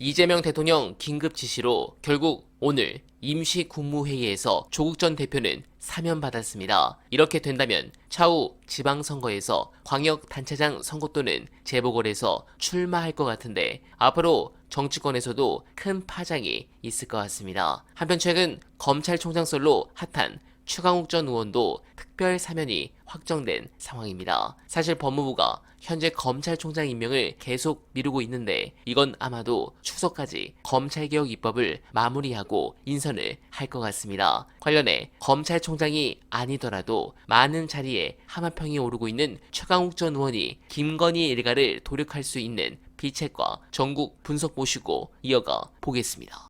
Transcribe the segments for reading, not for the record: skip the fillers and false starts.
이재명 대통령 긴급 지시로 결국 오늘 임시국무회의에서 조국 전 대표는 사면받았습니다. 이렇게 된다면 차후 지방선거에서 광역단체장 선거 또는 재보궐에서 출마할 것 같은데 앞으로 정치권에서도 큰 파장이 있을 것 같습니다. 한편 최근 검찰총장 썰로 핫한 추강욱 전 의원도 특별 사면이 확정된 상황입니다. 사실 법무부가 현재 검찰총장 임명을 계속 미루고 있는데 이건 아마도 추석까지 검찰개혁 입법을 마무리하고 인선을 할 것 같습니다. 관련해 검찰총장이 아니더라도 많은 자리에 하마평이 오르고 있는 추강욱 전 의원이 김건희 일가를 도륙할 수 있는 비책과 전국 분석 모시고 이어가 보겠습니다.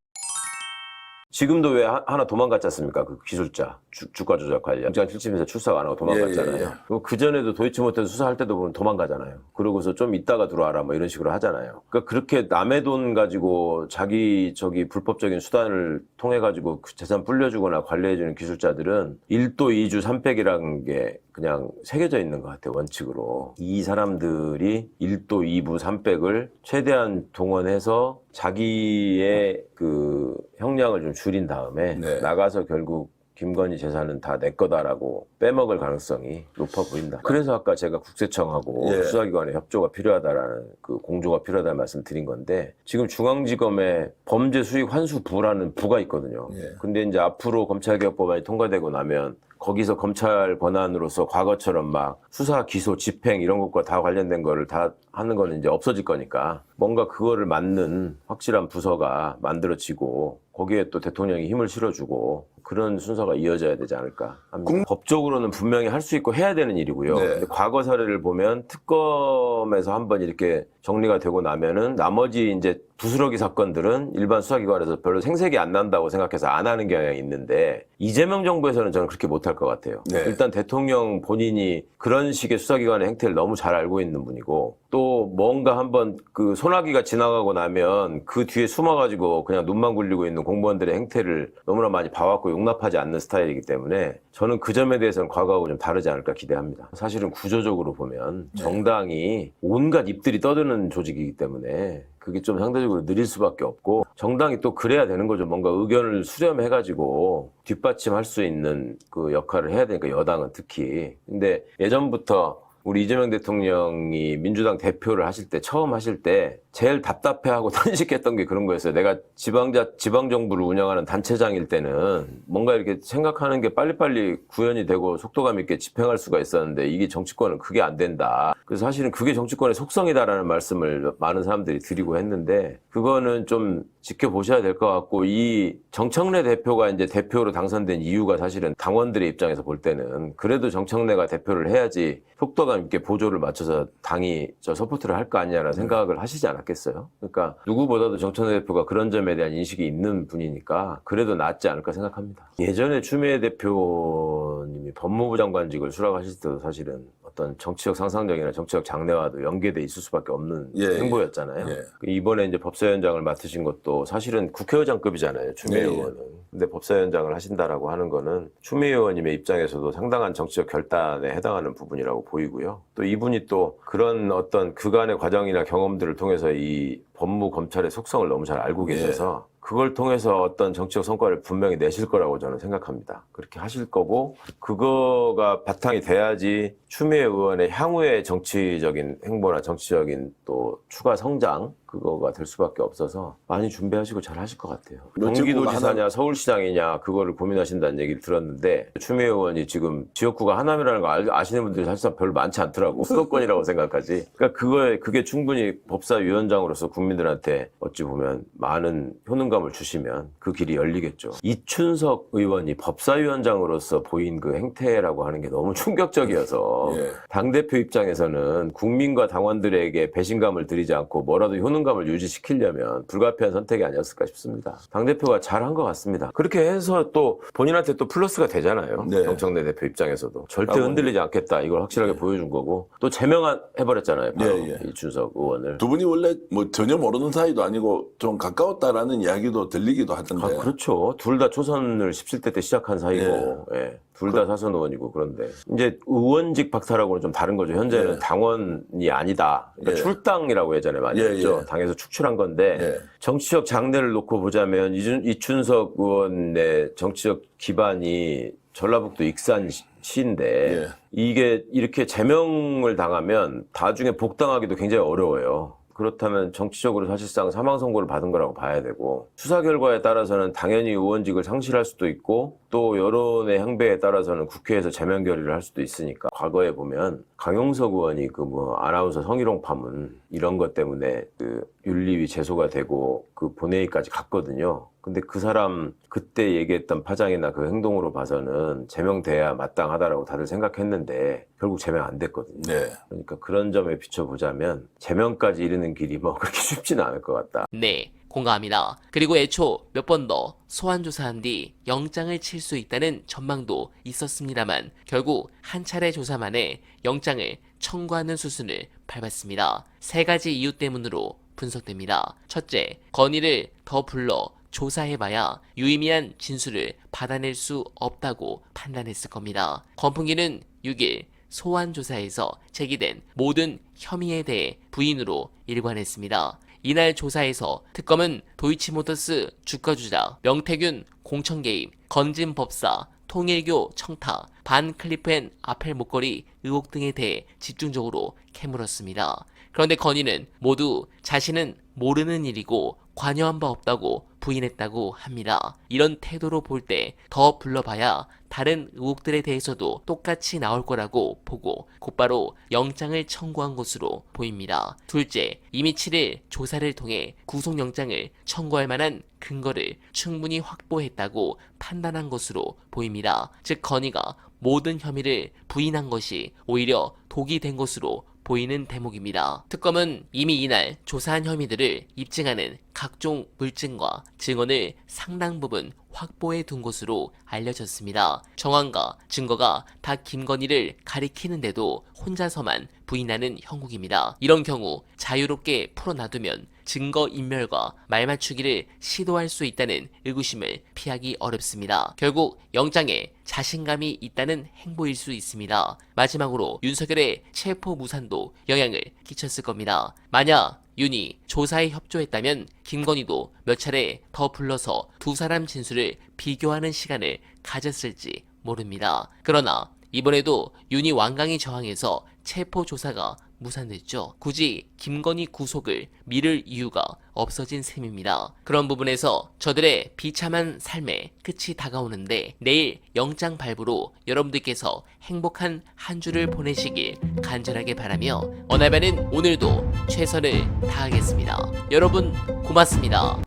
지금도 왜 하나 도망갔지 않습니까? 그 기술자, 주가 조작 관련. 영장 7심에서 출석 안 하고 도망갔잖아요. 그 전에도 도이치모터 수사할 때도 보면 도망가잖아요. 그러고서 좀 이따가 들어와라 뭐 이런 식으로 하잖아요. 그러니까 그렇게 남의 돈 가지고 자기 불법적인 수단을 통해 가지고 그 재산 불려주거나 관리해주는 기술자들은 1도 2주 300이라는 게 그냥 새겨져 있는 것 같아요, 원칙으로. 이 사람들이 1도 2부 300을 최대한 동원해서 자기의 그 형량을 좀 줄인 다음에 나가서 결국 김건희 재산은 다 내 거다라고 빼먹을 가능성이 높아 보인다. 그래서 아까 제가 국세청하고 수사기관의 협조가 필요하다라는 그 공조가 필요하다는 말씀 드린 건데 지금 중앙지검에 범죄 수익 환수 부라는 부가 있거든요. 근데 이제 앞으로 검찰개혁법안이 통과되고 나면 거기서 검찰 권한으로서 과거처럼 막 수사, 기소, 집행 이런 것과 다 관련된 거를 다 하는 거는 이제 없어질 거니까 뭔가 그거를 맡는 확실한 부서가 만들어지고 거기에 또 대통령이 힘을 실어주고 그런 순서가 이어져야 되지 않을까 합니다. 법적으로는 분명히 할 수 있고 해야 되는 일이고요. 근데 과거 사례를 보면 특검에서 한번 이렇게 정리가 되고 나면은 나머지 이제 부스러기 사건들은 일반 수사기관에서 별로 생색이 안 난다고 생각해서 안 하는 경향이 있는데 이재명 정부에서는 저는 그렇게 못할 것 같아요. 일단 대통령 본인이 그런 식의 수사기관의 행태를 너무 잘 알고 있는 분이고 또 뭔가 한번 그 소나기가 지나가고 나면 그 뒤에 숨어가지고 그냥 눈만 굴리고 있는 공무원들의 행태를 너무나 많이 봐왔고 용납하지 않는 스타일이기 때문에 저는 그 점에 대해서는 과거하고 좀 다르지 않을까 기대합니다. 사실은 구조적으로 보면 정당이 온갖 입들이 떠드는 조직이기 때문에 그게 좀 상대적으로 느릴 수밖에 없고 정당이 또 그래야 되는 거죠. 뭔가 의견을 수렴해가지고 뒷받침할 수 있는 그 역할을 해야 되니까 여당은 특히. 근데 예전부터 우리 이재명 대통령이 민주당 대표를 하실 때 처음 하실 때 제일 답답해하고 탄식했던 게 그런 거였어요. 내가 지방정부를 운영하는 단체장일 때는 뭔가 이렇게 생각하는 게 빨리빨리 구현이 되고 속도감 있게 집행할 수가 있었는데 이게 정치권은 그게 안 된다. 그래서 사실은 그게 정치권의 속성이다라는 말씀을 많은 사람들이 드리고 했는데 그거는 좀 지켜보셔야 될 것 같고 이 정청래 대표가 이제 대표로 당선된 이유가 사실은 당원들의 입장에서 볼 때는 그래도 정청래가 대표를 해야지 속도감 있게 보조를 맞춰서 당이 서포트를 할 거 아니냐라는 생각을 하시지 않았겠어요? 그러니까 누구보다도 정청래 대표가 그런 점에 대한 인식이 있는 분이니까 그래도 낫지 않을까 생각합니다. 예전에 추미애 대표님이 법무부 장관직을 수락하실 때도 사실은 어떤 정치적 상상력이나 정치적 장래와도 연계돼 있을 수밖에 없는 행보였잖아요. 이번에 이제 법사위원장을 맡으신 것도 사실은 국회의장급이잖아요. 추미애 의원은. 근데 법사위원장을 하신다라고 하는 거는 추미애 의원님의 입장에서도 상당한 정치적 결단에 해당하는 부분이라고 보이고요. 또 이분이 또 그런 어떤 그간의 과정이나 경험들을 통해서 이 법무 검찰의 속성을 너무 잘 알고 계셔서 그걸 통해서 어떤 정치적 성과를 분명히 내실 거라고 저는 생각합니다. 그렇게 하실 거고 그거가 바탕이 돼야지 추미애 의원의 향후의 정치적인 행보나 정치적인 또 추가 성장 그거가 될 수밖에 없어서 많이 준비하시고 잘 하실 것 같아요. 경기도지사냐 서울시장이냐 그거를 고민하신다는 얘기를 들었는데 추미애 의원이 지금 지역구가 하남이라는 거 아시는 분들이 사실상 별로 많지 않더라고. 수도권이라고 생각하지. 그러니까 그게 충분히 법사위원장으로서 국민들한테 어찌 보면 많은 효능감을 주시면 그 길이 열리겠죠. 이춘석 의원이 법사위원장으로서 보인 그 행태라고 하는 게 너무 충격적이어서 당대표 입장에서는 국민과 당원들에게 배신감을 드리지 않고 뭐라도 효능감을 유지시키려면 불가피한 선택이 아니었을까 싶습니다. 당대표가 잘한 것 같습니다. 그렇게 해서 또 본인한테 또 플러스가 되잖아요. 정청래 대표 입장에서도. 절대 흔들리지 않겠다. 이걸 확실하게 보여준 거고 또 제명해버렸잖아요. 바로 이춘석 의원을. 두 분이 원래 뭐 전혀 모르는 사이도 아니고 좀 가까웠다라는 이야기도 얘기도 들리기도 하던데. 아, 그렇죠. 둘 다 초선을 17대 때 시작한 사이고, 예. 둘 다 사선 의원이고, 그런데. 이제 의원직 박탈하고는 좀 다른 거죠. 현재는 예. 당원이 아니다. 그러니까 예. 출당이라고 예전에 많이 예, 했죠. 예. 당에서 축출한 건데, 예. 정치적 장래를 놓고 보자면, 이춘석 의원의 정치적 기반이 전라북도 익산시인데, 예. 이게 이렇게 제명을 당하면 나중에 복당하기도 굉장히 어려워요. 그렇다면 정치적으로 사실상 사망 선고를 받은 거라고 봐야 되고, 수사 결과에 따라서는 당연히 의원직을 상실할 수도 있고, 또 여론의 향배에 따라서는 국회에서 제명 결의를 할 수도 있으니까, 과거에 보면 강용석 의원이 그 아나운서 성희롱 파문 이런 것 때문에 그 윤리위 제소가 되고 그 본회의까지 갔거든요. 근데 그 사람 그때 얘기했던 파장이나 그 행동으로 봐서는 제명돼야 마땅하다라고 다들 생각했는데 결국 제명 안 됐거든요. 네. 그러니까 그런 점에 비춰보자면 제명까지 이르는 길이 뭐 그렇게 쉽지는 않을 것 같다. 네, 공감합니다. 그리고 애초 몇 번 더 소환 조사한 뒤 영장을 칠 수 있다는 전망도 있었습니다만 결국 한 차례 조사 만에 영장을 청구하는 수순을 밟았습니다. 세 가지 이유 때문으로 분석됩니다. 첫째, 건의를 더 불러 조사해봐야 유의미한 진술을 받아낼 수 없다고 판단했을 겁니다. 권풍기는 6일 소환 조사에서 제기된 모든 혐의에 대해 부인으로 일관했습니다. 이날 조사에서 특검은 도이치모터스 주가 조작, 명태균 공천 개입, 건진 법사, 통일교 청타, 반 클리프 앤 아펠 목걸이 의혹 등에 대해 집중적으로 캐물었습니다. 그런데 건의는 모두 자신은 모르는 일이고 관여한 바 없다고 부인했다고 합니다. 이런 태도로 볼 때 더 불러봐야 다른 의혹들에 대해서도 똑같이 나올 거라고 보고 곧바로 영장을 청구한 것으로 보입니다. 둘째, 이미 7일 조사를 통해 구속영장을 청구할 만한 근거를 충분히 확보했다고 판단한 것으로 보입니다. 즉 건의가 모든 혐의를 부인한 것이 오히려 독이 된 것으로 보이는 대목입니다. 특검은 이미 이날 조사한 혐의들을 입증하는 각종 물증과 증언을 상당 부분 확보해 둔 것으로 알려졌습니다. 정황과 증거가 다 김건희를 가리키는데도 혼자서만 부인하는 형국입니다. 이런 경우 자유롭게 풀어놔두면 증거인멸과 말맞추기를 시도할 수 있다는 의구심을 피하기 어렵습니다. 결국 영장에 자신감이 있다는 행보일 수 있습니다. 마지막으로 윤석열의 체포 무산도 영향을 끼쳤을 겁니다. 만약 윤이 조사에 협조했다면 김건희도 몇 차례 더 불러서 두 사람 진술을 비교하는 시간을 가졌을지 모릅니다. 그러나 이번에도 윤이 완강히 저항해서 체포 조사가 무산됐죠. 굳이 김건희 구속을 미룰 이유가 없어진 셈입니다. 그런 부분에서 저들의 비참한 삶의 끝이 다가오는데 내일 영장 발부로 여러분들께서 행복한 한 주를 보내시길 간절하게 바라며 어날바는 오늘도 최선을 다하겠습니다. 여러분 고맙습니다.